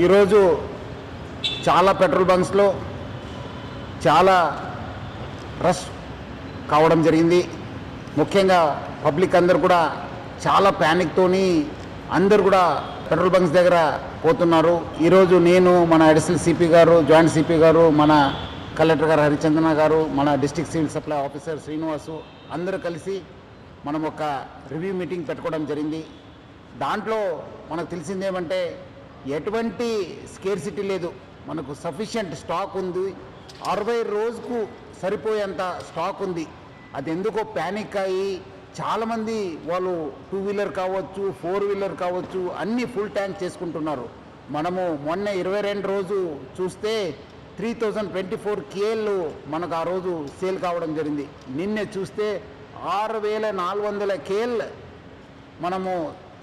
ఈరోజు చాలా పెట్రోల్ బంక్స్లో చాలా రష్ కావడం జరిగింది. ముఖ్యంగా పబ్లిక్ అందరు కూడా చాలా ప్యానిక్తోని అందరు కూడా పెట్రోల్ బంక్స్ దగ్గర పోతున్నారు. ఈరోజు నేను, మన అడిషనల్ సిపి గారు, జాయింట్ సిపి గారు, మన కలెక్టర్ గారు హరిచందన గారు, మన district civil supply officer Srinivasu అందరూ కలిసి మనం ఒక రివ్యూ మీటింగ్ పెట్టుకోవడం జరిగింది. దాంట్లో మనకు తెలిసిందేమంటే ఎటువంటి స్కేర్సిటీ లేదు, మనకు సఫిషియంట్ స్టాక్ ఉంది. 60 రోజుకు సరిపోయేంత స్టాక్ ఉంది. అది ఎందుకో ప్యానిక్ అయ్యి చాలామంది వాళ్ళు 2 వీలర్ కావచ్చు, 4 వీలర్ కావచ్చు, అన్నీ ఫుల్ ట్యాంక్ చేసుకుంటున్నారు. మనము మొన్న 22 రోజు చూస్తే 3024 KL మనకు ఆ రోజు సేల్ కావడం జరిగింది. నిన్నే చూస్తే 6400 KL మనము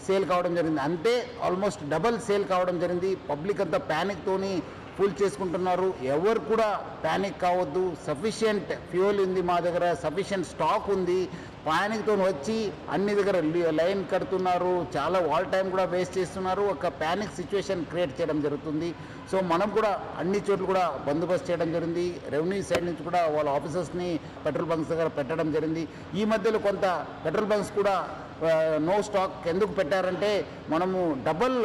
సేల్ కావడం జరిగింది. అంటే ఆల్మోస్ట్ డబల్ సేల్ కావడం జరిగింది. పబ్లిక్ అంతా ప్యానిక్తోని ఫుల్ చేసుకుంటున్నారు. ఎవరు కూడా ప్యానిక్ కావద్దు. సఫిషియంట్ ఫ్యూయల్ ఉంది మా దగ్గర, సఫిషియంట్ స్టాక్ ఉంది. ప్యానిక్తో వచ్చి అన్ని దగ్గర లైన్ కడుతున్నారు, చాలా వాల్ టైం కూడా వేస్ట్ చేస్తున్నారు. ఒక ప్యానిక్ సిచ్యువేషన్ క్రియేట్ చేయడం జరుగుతుంది. సో మనం కూడా అన్ని చోట్ల కూడా బందోబస్తు చేయడం జరిగింది. రెవెన్యూ సైడ్ నుంచి కూడా వాళ్ళ ఆఫీసర్స్ని పెట్రోల్ బంక్స్ దగ్గర పెట్టడం జరిగింది. ఈ మధ్యలో కొంత పెట్రోల్ బంక్స్ కూడా నో స్టాక్ ఎందుకు పెట్టారంటే మనము డబల్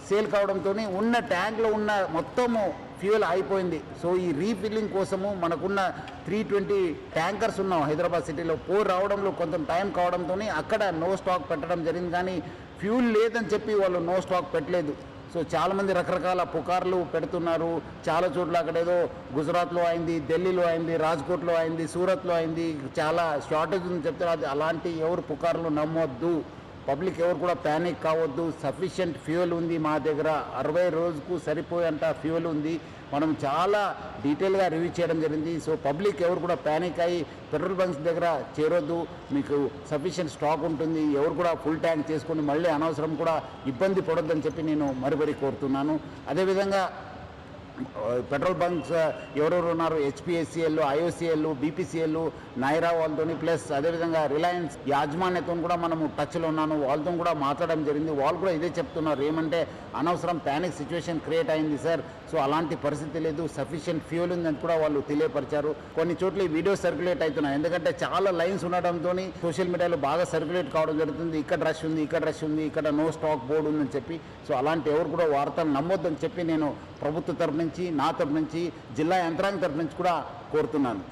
సేల్ కావడంతో ఉన్న ట్యాంక్లో ఉన్న మొత్తము ఫ్యూయల్ అయిపోయింది. సో ఈ రీఫిల్లింగ్ కోసము మనకున్న 320 ట్యాంకర్స్ ఉన్నాం హైదరాబాద్ సిటీలో. రావడంలో కొంత టైం కావడంతో అక్కడ నో స్టాక్ పెట్టడం జరిగింది. కానీ ఫ్యూల్ లేదని చెప్పి వాళ్ళు నో స్టాక్ పెట్టలేదు. సో చాలామంది రకరకాల పుకార్లు పెడుతున్నారు. చాలా చోట్ల అక్కడేదో గుజరాత్లో అయింది, ఢిల్లీలో అయింది, రాజ్కోట్లో అయింది, సూరత్లో అయింది, చాలా షార్టేజ్ ఉందని చెప్తారు. అది అలాంటి ఎవరు పుకార్లు నమ్మొద్దు. పబ్లిక్ ఎవరు కూడా ప్యానిక్ కావద్దు. సఫిషియంట్ ఫ్యూయల్ ఉంది మా దగ్గర, 60 రోజుకు సరిపోయేంత ఫ్యూయల్ ఉంది. మనం చాలా డీటెయిల్గా రివ్యూ చేయడం జరిగింది. సో పబ్లిక్ ఎవరు కూడా ప్యానిక్ అయ్యి పెట్రోల్ బంక్స్ దగ్గర చేరొద్దు. మీకు సఫిషియంట్ స్టాక్ ఉంటుంది. ఎవరు కూడా ఫుల్ ట్యాంక్ చేసుకొని మళ్ళీ అనవసరం కూడా ఇబ్బంది పడొద్దని చెప్పి నేను మరీ కోరుతున్నాను. అదేవిధంగా పెట్రోల్ బంక్స్ ఎవరెవరు ఉన్నారు, HPSCL, IOCL, BPCL, నైరా వాళ్ళతో, ప్లస్ అదేవిధంగా రిలయన్స్ యాజమాన్యతో కూడా మనము టచ్లో ఉన్నాను. వాళ్ళతో కూడా మాట్లాడడం జరిగింది. వాళ్ళు కూడా ఇదే చెప్తున్నారు, ఏమంటే అనవసరం ప్యానిక్ సిచ్యువేషన్ క్రియేట్ అయింది సార్. సో అలాంటి పరిస్థితి లేదు, సఫిషియంట్ ఫ్యూయల్ ఉందని కూడా వాళ్ళు తెలియపరిచారు. కొన్ని చోట్ల ఈ వీడియో సర్క్యులేట్ అవుతున్నాయి, ఎందుకంటే చాలా లైన్స్ ఉండడంతో సోషల్ మీడియాలో బాగా సర్క్యులేట్ కావడం జరుగుతుంది. ఇక్కడ రష్ ఉంది, ఇక్కడ రష్ ఉంది, ఇక్కడ నో స్టాక్ బోర్డు ఉందని చెప్పి. సో అలాంటి ఎవరు కూడా వార్తలు నమ్మొద్దని చెప్పి నేను ప్రభుత్వ తరఫు నుంచి, నా తరఫు నుంచి, జిల్లా యంత్రాంగం తరఫు నుంచి కూడా కోరుతున్నాను.